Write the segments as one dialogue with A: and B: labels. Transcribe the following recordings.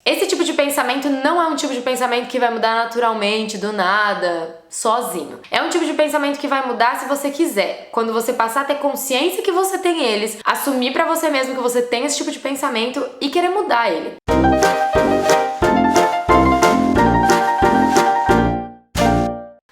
A: Esse tipo de pensamento não é um tipo de pensamento que vai mudar naturalmente, do nada, sozinho. É um tipo de pensamento que vai mudar se você quiser. Quando você passar a ter consciência que você tem eles, assumir pra você mesmo que você tem esse tipo de pensamento e querer mudar ele.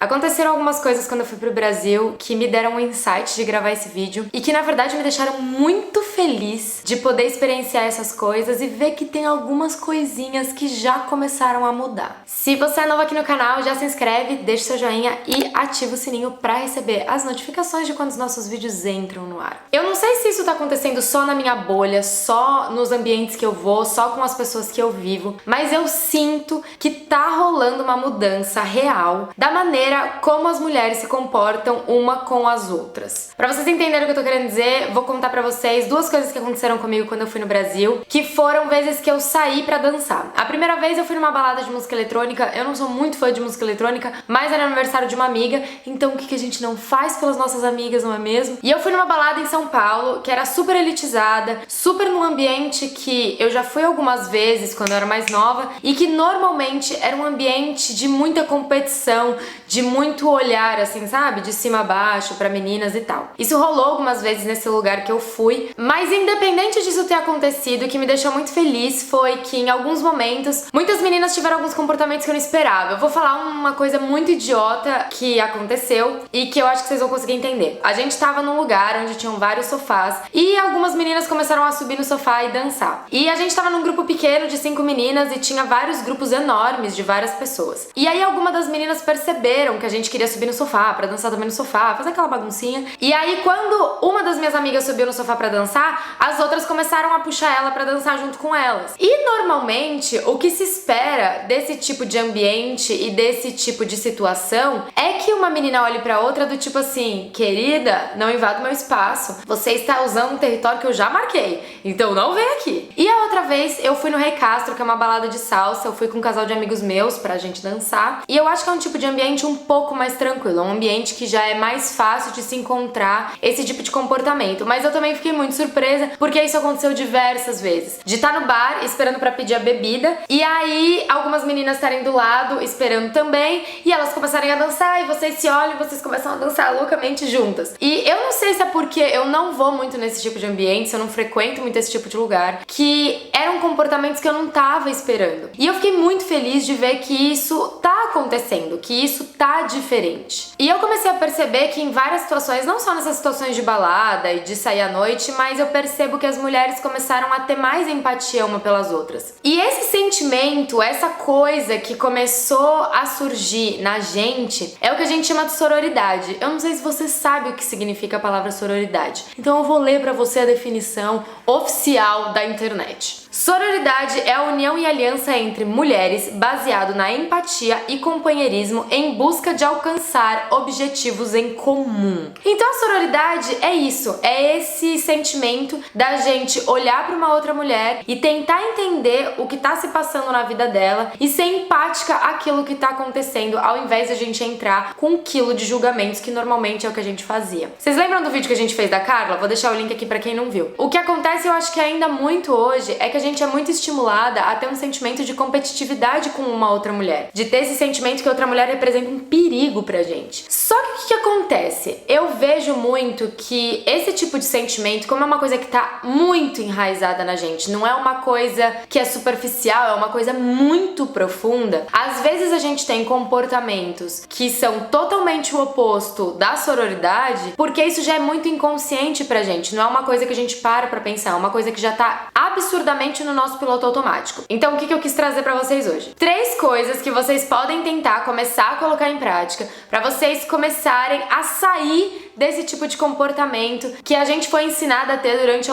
A: Aconteceram algumas coisas quando eu fui pro Brasil que me deram um insight de gravar esse vídeo e que na verdade me deixaram muito feliz de poder experienciar essas coisas e ver que tem algumas coisinhas que já começaram a mudar. Se você é novo aqui no canal, já se inscreve, deixa seu joinha e ativa o sininho pra receber as notificações de quando os nossos vídeos entram no ar. Eu não sei se isso tá acontecendo só na minha bolha, só nos ambientes que eu vou, só com as pessoas que eu vivo, mas eu sinto que tá rolando uma mudança real da maneira como as mulheres se comportam uma com as outras. Pra vocês entenderem o que eu tô querendo dizer, vou contar pra vocês duas coisas que aconteceram comigo quando eu fui no Brasil, que foram vezes que eu saí pra dançar. A primeira vez eu fui numa balada de música eletrônica, eu não sou muito fã de música eletrônica, mas era aniversário de uma amiga, então o que a gente não faz pelas nossas amigas, não é mesmo? E eu fui numa balada em São Paulo, que era super elitizada, super num ambiente que eu já fui algumas vezes quando eu era mais nova, e que normalmente era um ambiente de muita competição, de muito olhar, assim, sabe? De cima a baixo pra meninas e tal. Isso rolou algumas vezes nesse lugar que eu fui, mas independente disso ter acontecido, o que me deixou muito feliz foi que em alguns momentos, muitas meninas tiveram alguns comportamentos que eu não esperava. Eu vou falar uma coisa muito idiota que aconteceu e que eu acho que vocês vão conseguir entender. A gente tava num lugar onde tinham vários sofás e algumas meninas começaram a subir no sofá e dançar. E a gente tava num grupo pequeno de 5 meninas e tinha vários grupos enormes de várias pessoas. E aí algumas das meninas perceberam que a gente queria subir no sofá, pra dançar também no sofá, fazer aquela baguncinha. E aí quando uma das minhas amigas subiu no sofá pra dançar, as outras começaram a puxar ela pra dançar junto com elas. E normalmente o que se espera desse tipo de ambiente e desse tipo de situação é que uma menina olhe pra outra do tipo assim: querida, não invada o meu espaço, você está usando um território que eu já marquei, então não vem aqui. E a outra vez eu fui no Rei Castro, que é uma balada de salsa, eu fui com um casal de amigos meus pra gente dançar, e eu acho que é um tipo de ambiente um pouco mais tranquilo, é um ambiente que já é mais fácil de se encontrar esse tipo de comportamento, mas eu também fiquei muito surpresa porque isso aconteceu diversas vezes, de estar no bar esperando pra pedir a bebida e aí algumas meninas estarem do lado esperando também e elas começarem a dançar e vocês se olham e vocês começam a dançar loucamente juntas. E eu não sei se é porque eu não vou muito nesse tipo de ambiente, se eu não frequento muito esse tipo de lugar, que eram comportamentos que eu não tava esperando. E eu fiquei muito feliz de ver que isso tá acontecendo, que isso tá diferente. E eu comecei a perceber que em várias situações, não só nessas situações de balada e de sair à noite, mas eu percebo que as mulheres começaram a ter mais empatia uma pelas outras. E esse sentimento, essa coisa que começou a surgir na gente, é o que a gente chama de sororidade. Eu não sei se você sabe o que significa a palavra sororidade, então eu vou ler pra você a definição oficial da internet. Sororidade é a união e aliança entre mulheres baseado na empatia e companheirismo em busca de alcançar objetivos em comum. Então a sororidade é isso, é esse sentimento da gente olhar para uma outra mulher e tentar entender o que tá se passando na vida dela e ser empática àquilo que tá acontecendo, ao invés de a gente entrar com 1 quilo de julgamentos, que normalmente é o que a gente fazia. Vocês lembram do vídeo que a gente fez da Carla? Vou deixar o link aqui pra quem não viu. O que acontece, eu acho que ainda muito hoje, é que a gente é muito estimulada a ter um sentimento de competitividade com uma outra mulher, de ter esse sentimento que outra mulher representa um perigo pra gente. Só que o que acontece? Eu vejo muito que esse tipo de sentimento, como é uma coisa que tá muito enraizada na gente, não é uma coisa que é superficial, é uma coisa muito profunda, às vezes a gente tem comportamentos que são totalmente o oposto da sororidade, porque isso já é muito inconsciente pra gente, não é uma coisa que a gente para pra pensar, é uma coisa que já tá absurdamente no nosso piloto automático. Então o que eu quis trazer pra vocês hoje? 3 coisas que vocês podem tentar começar a colocar em prática pra vocês começarem a sair desse tipo de comportamento que a gente foi ensinada a ter durante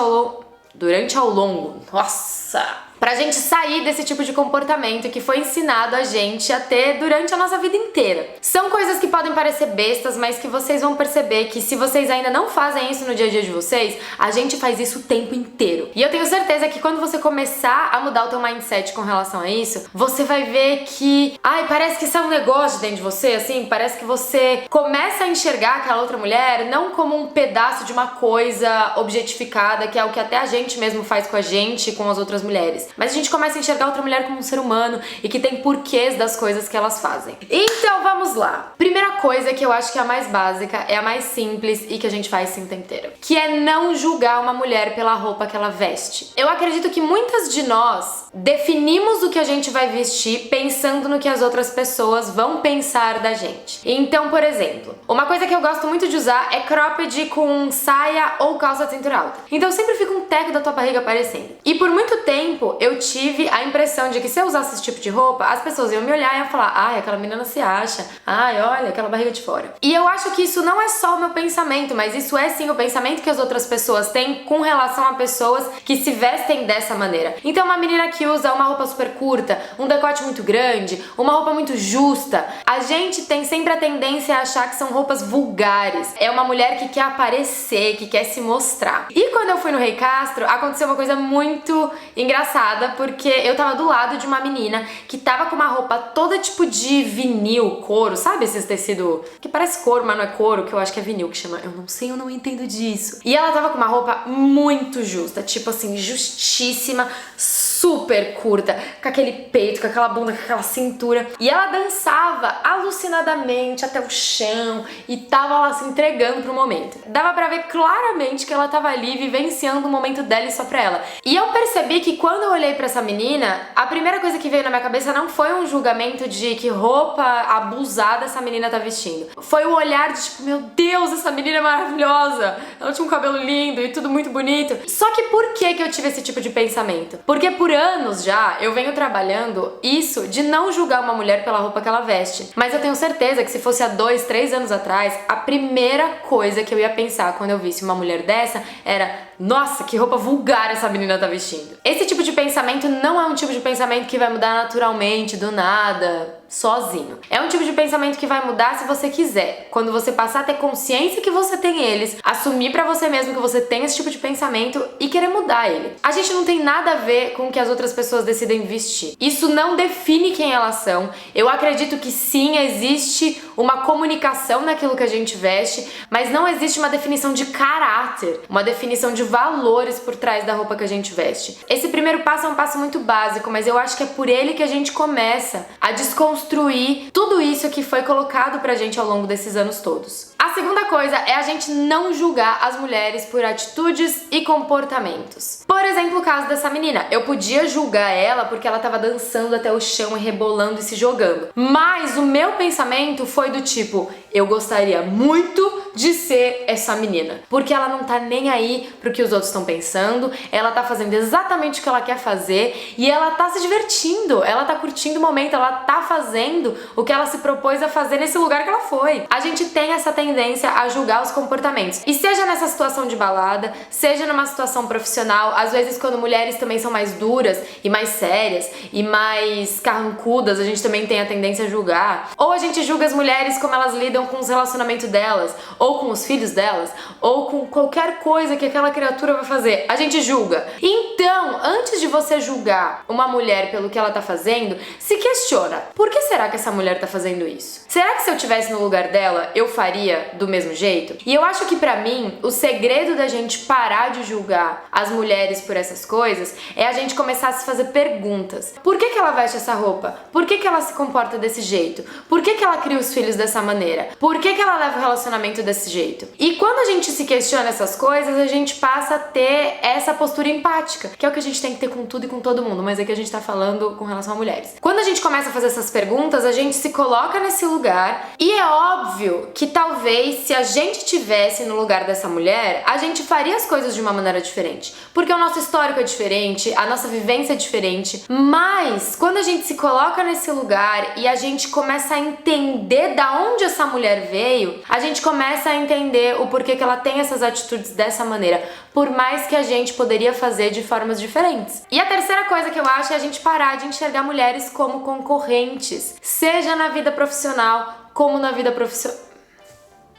A: ao longo. Nossa! Pra gente sair desse tipo de comportamento que foi ensinado a gente a ter durante a nossa vida inteira. São coisas que podem parecer bestas, mas que vocês vão perceber que se vocês ainda não fazem isso no dia a dia de vocês, a gente faz isso o tempo inteiro. E eu tenho certeza que quando você começar a mudar o teu mindset com relação a isso, você vai ver que, parece que isso é um negócio dentro de você, assim, parece que você começa a enxergar aquela outra mulher não como um pedaço de uma coisa objetificada, que é o que até a gente mesmo faz com a gente e com as outras mulheres. mas a gente começa a enxergar outra mulher como um ser humano e que tem porquês das coisas que elas fazem. Então vamos lá. Primeira coisa que eu acho que é a mais básica, é a mais simples e que a gente faz sim o tempo inteiro, que é não julgar uma mulher pela roupa que ela veste. Eu acredito que muitas de nós definimos o que a gente vai vestir pensando no que as outras pessoas vão pensar da gente. Então, por exemplo, uma coisa que eu gosto muito de usar é cropped com saia ou calça de cintura alta. Então sempre fica um teco da tua barriga aparecendo. E por muito tempo eu tive a impressão de que se eu usasse esse tipo de roupa, as pessoas iam me olhar e iam falar: ai, aquela menina se acha, ai, olha, aquela barriga de fora. E eu acho que isso não é só o meu pensamento, mas isso é sim o pensamento que as outras pessoas têm com relação a pessoas que se vestem dessa maneira. Então uma menina que usa uma roupa super curta, um decote muito grande, uma roupa muito justa, a gente tem sempre a tendência a achar que são roupas vulgares. É uma mulher que quer aparecer, que quer se mostrar. E quando eu fui no Rei Castro, aconteceu uma coisa muito engraçada, porque eu tava do lado de uma menina que tava com uma roupa toda tipo de vinil, couro, sabe esses tecido que parece couro, mas não é couro, que eu acho que é vinil que chama. Eu não sei, eu não entendo disso. E ela tava com uma roupa muito justa, tipo assim, justíssima, super curta, com aquele peito, com aquela bunda, com aquela cintura. E ela dançava alucinadamente até o chão e tava lá se entregando pro momento. Dava pra ver claramente que ela tava ali vivenciando o momento dela e só pra ela. E eu percebi que quando eu olhei pra essa menina, a primeira coisa que veio na minha cabeça não foi um julgamento de que roupa abusada essa menina tá vestindo. Foi o olhar de tipo, meu Deus, essa menina é maravilhosa. Ela tinha um cabelo lindo e tudo muito bonito. Só que por que eu tive esse tipo de pensamento? Porque por anos já eu venho trabalhando isso de não julgar uma mulher pela roupa que ela veste. Mas eu tenho certeza que se fosse há 2, 3 anos atrás, a primeira coisa que eu ia pensar quando eu visse uma mulher dessa era: nossa, que roupa vulgar essa menina tá vestindo. Esse tipo de pensamento não é um tipo de pensamento que vai mudar naturalmente, do nada, sozinho. É um tipo de pensamento que vai mudar se você quiser. Quando você passar a ter consciência que você tem eles, assumir pra você mesmo que você tem esse tipo de pensamento e querer mudar ele. A gente não tem nada a ver com o que as outras pessoas decidem vestir. Isso não define quem elas são. Eu acredito que sim, existe uma comunicação naquilo que a gente veste, mas não existe uma definição de caráter, uma definição de valores por trás da roupa que a gente veste. Esse primeiro passo é um passo muito básico, mas eu acho que é por ele que a gente começa a desconstruir tudo isso que foi colocado pra gente ao longo desses anos todos. A segunda coisa é a gente não julgar as mulheres por atitudes e comportamentos. Por exemplo, o caso dessa menina. Eu podia julgar ela porque ela tava dançando até o chão e rebolando e se jogando. Mas o meu pensamento foi do tipo: eu gostaria muito de ser essa menina. Porque ela não tá nem aí pro que os outros estão pensando, ela tá fazendo exatamente o que ela quer fazer e ela tá se divertindo, ela tá curtindo o momento, ela tá fazendo o que ela se propôs a fazer nesse lugar que ela foi. A gente tem essa tendência a julgar os comportamentos. E seja nessa situação de balada, seja numa situação profissional, às vezes quando mulheres também são mais duras e mais sérias e mais carrancudas, a gente também tem a tendência a julgar. Ou a gente julga as mulheres como elas lidam com os relacionamentos delas, ou com os filhos delas, ou com qualquer coisa que aquela criatura vai fazer. A gente julga. Então, antes de você julgar uma mulher pelo que ela tá fazendo, se questiona: por que será que essa mulher tá fazendo isso? Será que se eu tivesse no lugar dela, eu faria do mesmo jeito? E eu acho que pra mim, o segredo da gente parar de julgar as mulheres por essas coisas é a gente começar a se fazer perguntas. Por que ela veste essa roupa? Por que ela se comporta desse jeito? Por que ela cria os filhos dessa maneira? Por que ela leva o relacionamento desse jeito? E quando a gente se questiona essas coisas, a gente passa a ter essa postura empática, que é o que a gente tem que ter com tudo e com todo mundo, mas aqui a gente tá falando com relação a mulheres. Quando a gente começa a fazer essas perguntas, a gente se coloca nesse lugar e é óbvio que talvez se a gente tivesse no lugar dessa mulher, a gente faria as coisas de uma maneira diferente, porque o nosso histórico é diferente, a nossa vivência é diferente, mas quando a gente se coloca nesse lugar e a gente começa a entender da onde essa mulher veio, a gente começa a entender o porquê que ela tem essas atitudes dessa maneira, por mais que a gente poderia fazer de formas diferentes. E a terceira coisa que eu acho é a gente parar de enxergar mulheres como concorrentes, seja na vida profissional como na vida profissional.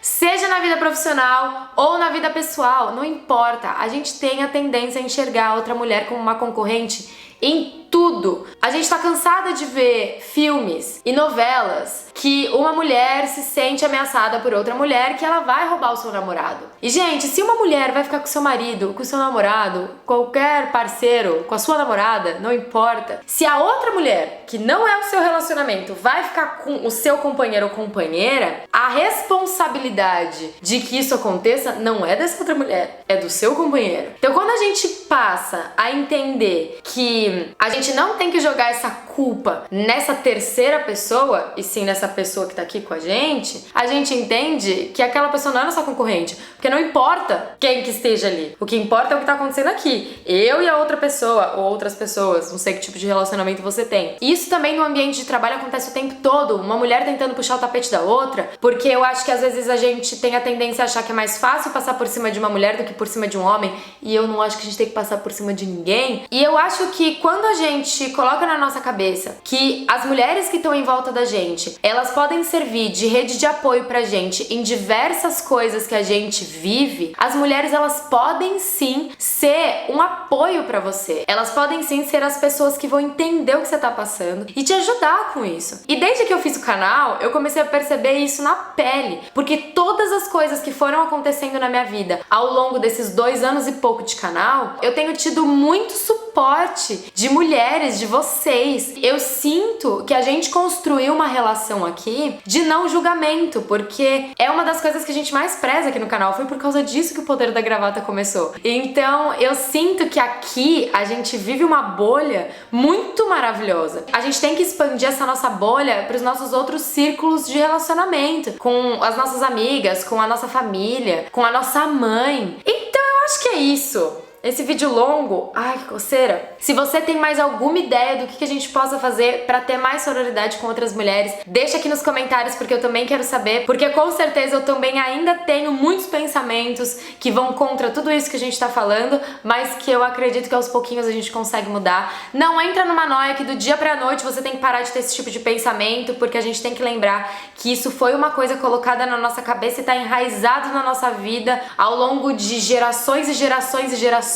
A: Seja na vida profissional ou na vida pessoal, não importa. A gente tem a tendência a enxergar a outra mulher como uma concorrente em tudo. A gente tá cansada de ver filmes e novelas que uma mulher se sente ameaçada por outra mulher, que ela vai roubar o seu namorado. E, gente, se uma mulher vai ficar com seu marido, com seu namorado, qualquer parceiro, com a sua namorada, não importa. Se a outra mulher, que não é o seu relacionamento, vai ficar com o seu companheiro ou companheira, a responsabilidade de que isso aconteça não é dessa outra mulher, é do seu companheiro. Então, quando a gente passa a entender que a gente não tem que jogar essa culpa nessa terceira pessoa, e sim nessa pessoa que tá aqui com a gente entende que aquela pessoa não é nossa concorrente, porque não importa quem que esteja ali, o que importa é o que tá acontecendo aqui, eu e a outra pessoa, ou outras pessoas, não sei que tipo de relacionamento você tem. Isso também no ambiente de trabalho acontece o tempo todo, uma mulher tentando puxar o tapete da outra, porque eu acho que às vezes a gente tem a tendência a achar que é mais fácil passar por cima de uma mulher do que por cima de um homem, e eu não acho que a gente tem que passar por cima de ninguém. E eu acho que quando a gente coloca na nossa cabeça que as mulheres que estão em volta da gente, elas podem servir de rede de apoio pra gente em diversas coisas que a gente vive, as mulheres, elas podem sim ser um apoio pra você. Elas podem sim ser as pessoas que vão entender o que você tá passando e te ajudar com isso. E desde que eu fiz o canal, eu comecei a perceber isso na pele, porque todas as coisas que foram acontecendo na minha vida ao longo desses 2 anos e pouco de canal, eu tenho tido muito suporte de mulheres, de vocês. Eu sinto que a gente construiu uma relação aqui de não julgamento, porque é uma das coisas que a gente mais preza aqui no canal. Foi por causa disso que o Poder da Gravata começou. Então eu sinto que aqui a gente vive uma bolha muito maravilhosa. A gente tem que expandir essa nossa bolha para os nossos outros círculos de relacionamento, com as nossas amigas, com a nossa família, com a nossa mãe. Então eu acho que é isso. Esse vídeo longo, ai que coceira. Se você tem mais alguma ideia do que a gente possa fazer pra ter mais sororidade com outras mulheres, deixa aqui nos comentários, porque eu também quero saber, porque com certeza eu também ainda tenho muitos pensamentos que vão contra tudo isso que a gente tá falando, mas que eu acredito que aos pouquinhos a gente consegue mudar. Não entra numa noia que do dia pra noite você tem que parar de ter esse tipo de pensamento, porque a gente tem que lembrar que isso foi uma coisa colocada na nossa cabeça e tá enraizado na nossa vida ao longo de gerações e gerações e gerações.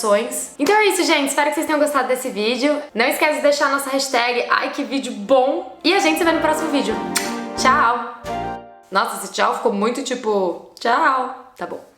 A: Então é isso, gente. Espero que vocês tenham gostado desse vídeo. Não esquece de deixar a nossa hashtag ai que vídeo bom. E a gente se vê no próximo vídeo. Tchau! Nossa, esse tchau ficou muito tipo... Tchau! Tá bom.